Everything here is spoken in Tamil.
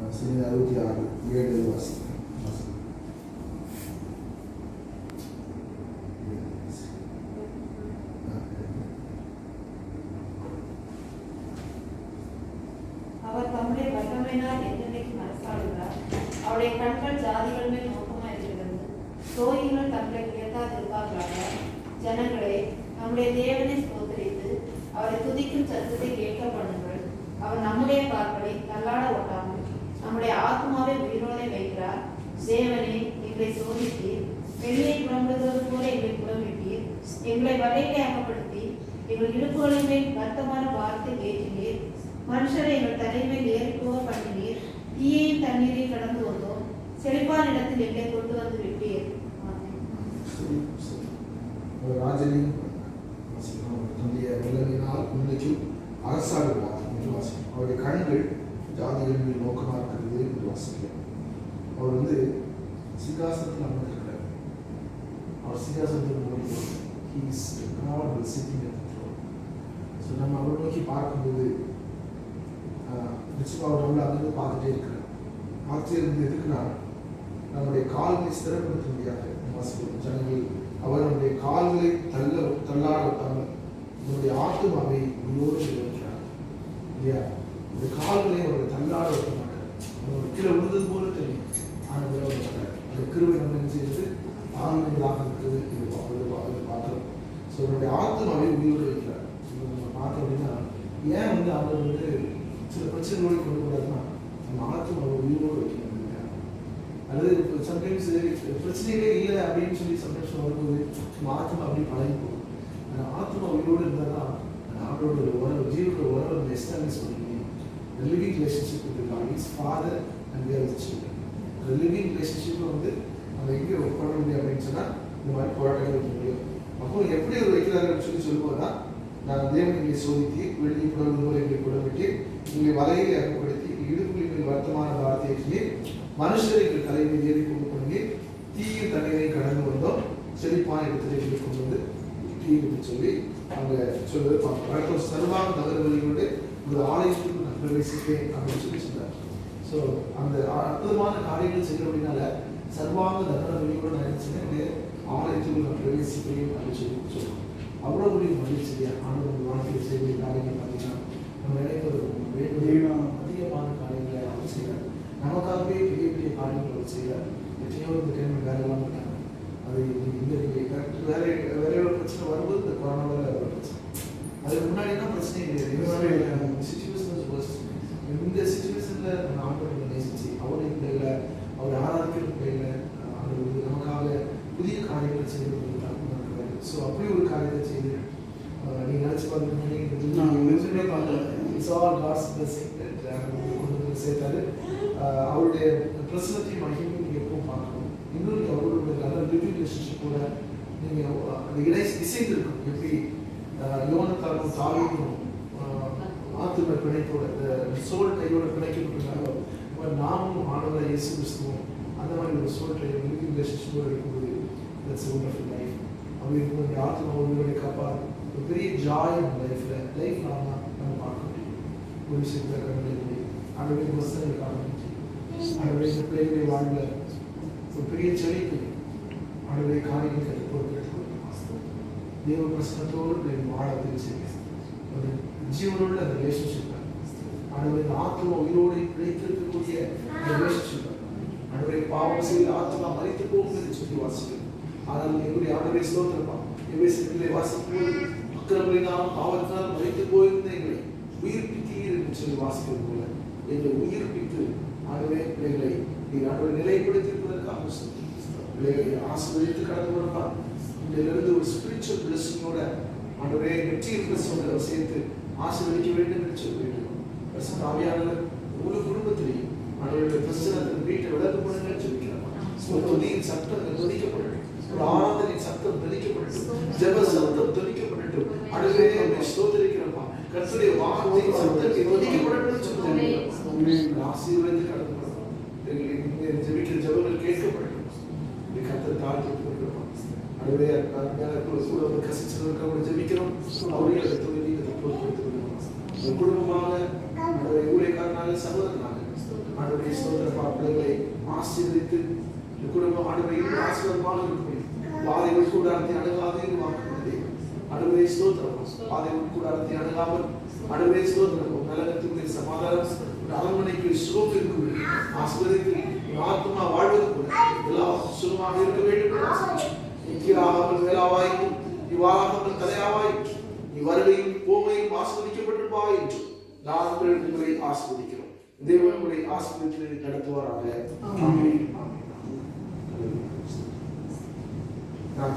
66:7 வாசி. அவர் தம்முடைய வல்லமையினால் என்றென்றைக்கும் அரசாளுகிறார். அவருடைய கண்கள் ஜாதிகள் மேல் நோக்கமாக இருக்கிறது. துரோகிகள் தங்களை உயர்த்தாதிருப்பார்களாக. ஜனங்களே, நம்முடைய தேவனை ஸ்தோத்திரித்து அவரை துதிக்கும் சத்தத்தை கேட்க பண்ணுங்கள். அவர் நம்முடைய கால்களை தள்ளாட ஓட்டாமல் நம்முடைய ஆத்மாவை உயிரோடை வைக்கிறார். தேவனே, எங்களை சோதித்தீர். வெளியே புறம்படுவது போல எங்களை புறமிட்டீர். எங்களை வலையிலே அகப்படுத்தி எங்கள் இடுப்புகளின் மேல் வருத்தமான வார்த்தை ஏற்றினீர். மனுஷரை எங்கள் தலைமையில் ஏறி போக பண்ணினீர். தீயையும் தண்ணீரையும் கடந்து வந்தோம். செழிப்பான இடத்தில் எங்களை கொண்டு வந்து விட்டீர். ராஜனையும் தன்னுடைய வல்லமையினால் இன்றைக்கும் அரசாடுவார் என்று வாசிக்கிறோம். அவருடைய கண்கள் ஜாதிகள் மீது நோக்கமாக இருக்கிறது என்று வாசிக்கிறோம். அவர் சிங்காசனத்தில் அமர்ந்திருக்கிறார். அவர் சிங்காசனத்தில் நம்ம அவரை நோக்கி பார்க்கும்போது நிச்சயமாக அவர் நம்மளை அங்கிருந்து பார்த்துட்டே இருக்கிறார். பார்த்துட்டே இருந்து எதுக்குன்னா நம்முடைய கால்களை ஸ்திரப்படுத்த முடியாது வாசிக்கிறோம். ஜனங்கள் அவர் நம்முடைய கால்களை தள்ளாட வைத்தாமல் நம்முடைய ஆத்மாவை உயிரோடு வைக்கிறார் இல்லையா? இந்த கால்களை அவருடைய தள்ளாட வைக்க மாட்டார். அவர் கீழே விழுந்தது போல தெரியும். ஆனால் அந்த கிருபை நம்ம என்ன செய்யறது ஆன்மீகமாக இருக்கிறது. இது பார்க்கிறோம். ஸோ நம்முடைய ஆத்மாவை உயிரோடு வைக்கிறார். நம்ம பார்த்தோம் அப்படின்னா ஏன் அவர் சில பிரச்சனைகளை கொண்டு போறாருன்னா நம்ம ஆத்மாவை உயிரோடு வைக்கணும். அல்லது சம்டைம்ஸ் பிரச்சனைகளே இல்லை அப்படின்னு சொல்லி சம்டைம்ஸ் வரும்போது நம்ம ஆத்மா அப்படி பழகி போகும். அந்த ஆத்மா உயிரோடு இருந்தால் தான் அவரோட உறவு ஜீவனோட உறவை நம்ம எஸ்டாப்ளிஷ் பண்ண முடியும். Living relationship with God is father and we are his children. அந்த லிவிங் ரிலேஷன்ஷிப்பை நம்ம எங்கே ஒர்க் பண்ண முடியும் அப்படின்னு சொன்னால் இந்த மாதிரி போராட்டங்கள் வைக்க முடியும். அப்போ எப்படி ஒரு வைக்கிறாருன்னு சொல்லும்போது தான் நான் தேவன் எங்களை சோதித்து வெளியே புடவை போல எங்களை புடவிட்டு எங்களை வலையை அகப்படுத்தி இடுப்புகளின் வருத்தமான வார்த்தையை மனுஷரை எங்கள் தலைமை ஏறி கொண்டு பண்ணி தீயின் தண்ணீரை கடந்து வந்தோம். செழிப்பான இடத்துல எங்களை கொண்டு வந்து தீன்னு சொல்லி அவங்க சொல்வது பார்க்கிறோம். சர்வாங்க நகர்வழிகளோடு ஒரு ஆலயத்துக்கு நான் பிரவேசிப்பேன் அப்படின்னு சொல்லி சொன்னார். ஸோ அந்த அற்புதமான காரியங்கள் செய்ய அப்படின்னால சர்வாங்க நகர்வழியோடு நான் நினைச்சேன் ஆலயத்துக்கு நான் பிரவேசிப்பேன் அப்படின்னு சொல்லி சொல்லுவோம். அவ்வளோ ஒரு மகிழ்ச்சியா ஆண்டவர் வாழ்க்கையில் செய்யக்கூடிய காரியங்கள் பார்த்தீங்கன்னா நம்ம நினைப்பது அதிகமான காரியங்களை அவர் செய்கிறார். நமக்காகவே பெரிய பெரிய காரியங்கள் அவர் செய்கிறார். எத்தனையோ டைம் வேலைலாம் பண்ணாங்க. அது இந்த கரெக்ட் வேலையோட பிரச்சனை வரும்போது இந்த கொரோனாவில் ஒரு பிரச்சனை. அதுக்கு முன்னாடி தான் பிரச்சனை கிடையாது. இந்த சுச்சுவேஷனில் நம்ம ஆண்டவர்களை நேசிச்சு அவருடைய பிள்ளைகளை அவர் ஆராதிக்கிற பிள்ளைகளை அவர் நமக்காக புதிய காரியங்களை செய்து கொடுத்தாங்க. ஸோ அப்படி ஒரு காரியத்தை செய்து நீங்கள் நினச்சி பார்த்துருக்கீங்க. இட்ஸ் ஆல் காட்ஸ் பிளெஸிங் கொண்டு வந்து சேர்த்தாரு. அவருடைய பிரசனத்தையும் மகிமையும் நீங்கள் எப்பவும் பார்க்கணும். இன்னொரு அவருடைய நல்ல லிவிங் ரிலேஷன்ஷிப்போட நீங்கள் அந்த இசைந்திருக்கும். எப்படி யோனத்தாலும் தாவீதும் ஆத்தும பிணைப்போட இந்த சோல் கையோட பிணைக்கப்பட்டிருக்காங்க. நாமும் ஆண்டவராகிய இயேசு கிறிஸ்துவும் அந்த மாதிரி ஒரு சோல் கை லிவிங் ரிலேஷன்ஷிப்போடு இருக்கும்போது தட்ஸ் வண்டர்ஃபுல் லைஃப். அப்படி இருக்கும்போது ஆத்மா உங்களுடைய காப்பார் ஒரு பெரிய ஜாய் லைஃப் நம்ம பார்க்க முடியும். ஒரு விஷயத்தில் கண்டுபிடிக்க முடியும். ஆண்டவருடைய வசனங்களை காண முடியும். ஆண்டவருடைய பிள்ளைகளுடைய வாழ்வில் ஒரு பெரிய செழிப்பு ஆண்டவருடைய காரியங்களுக்கு அது பொறுப்பெடுத்துக் கொடுக்கும். தேவ பிரசனத்தோடு வாழ செய்ய ஒரு ஜீவனோட அந்த ரிலேஷன்ஷிப் ஆண்டவருடைய ஆத்மா உயிரோடு பிழைத்திருக்கக்கூடிய ரிலேஷன்ஷிப் ஆண்டவருடைய பாவம் செய்து ஆத்மா மறித்து போகுது சொல்லி வாசிக்கிறோம். ஆனால் எங்களுடைய ஆண்டவரை ஸ்தோத்திரப்பா எவ்விடத்திலே வாசிக்கும்போது அக்கிரமங்களினால் பாவத்தினால் மறித்து போயிருந்த எங்களை உயிர்ப்பித்தீர் என்று சொல்லி வாசிக்கிறது போல எங்களை உயிர்ப்பித்து ஆண்டவரே பிள்ளைகளை நீர் ஆண்டவரை நிலைப்படுத்தியிருப்பதற்காக பிள்ளைகளை ஆசீர்வதித்து கடந்து கொடுப்பா. இதிலிருந்து ஒரு ஸ்பிரிச்சுவல் பிளஸிங்கோட ஆண்டவரே மெட்டீரியல் பிளஸோட சேர்த்து ஆசீர்வதிக்க வேண்டும் என்று சொல்லி வேண்டும். ஆவியானவர் முழு குடும்பத்திலேயும் ஆண்டவருடைய பிரசனத்தின் வீட்டை விளக்கு பண்ணுங்கள் சொல்லிக்கிறார். துதியின் சத்தம் துதிக்கப்படட்டும். ஆராதனை சத்தம் துதிக்கப்படட்டும். ஜெப சத்தம் துதிக்கப்படட்டும். ஆண்டவரே உம்மை ஸ்தோத்திரிக்கிறோம்ப்பா. கர்த்தருடைய வார்த்தை சத்தத்தை துதிக்கப்படட்டும் சொல்லுங்க. ஆசீர்வதித்து கடந்து போறோம். எங்களை ஜெபிக்கிற ஜெபங்கள் கேட்கப்படட்டும். இந்த கர்த்தர் தாழ்த்தி போடுறோம். ஆண்டவரே கூட ஒரு கசிச்சவர்களுக்கு அவங்க ஜெபிக்கிறோம். அவர்கள் அதை துதி பொறுப்பெடுத்துக் கொள்ளும். குடும்பமாக ஊழியக்காரனாக சகோதரனாக ஆண்டவரே ஸ்தோத்திரம். பிள்ளைகளை ஆசீர்வதித்து இந்த குடும்பம் ஆண்டவரே ஆசீர்வாதமாக இருக்கும். வாதைகள் கூடாரத்தை அணுகாதே வாக்குறுதி. ஆண்டவரே ஸ்தோத்திரம். வாதைகள் கூடாரத்தை அணுகாமல் ஆண்டவரே ஸ்தோத்திரம். நலகத்துக்குரிய சமாதானம் அரண்மனைக்கு சுகம் இருக்கும். ஆசீர்வதித்து ஆத்மா வாழ்வது கூட எல்லாம் சுகமாக இருக்க வேண்டும். நிற்கிறாமல் வேளாவாயும் இவ்வாறாமல் தலையாவாயும் நீ வருகையும் போகையும் ஆஸ்வதிக்கப்பட்டிருப்பா என்று நாங்கள் உங்களை ஆஸ்வதிக்கிறோம். தேவன் உங்களை ஆஸ்வதித்து நடத்துவாராக. ஆமென். நான்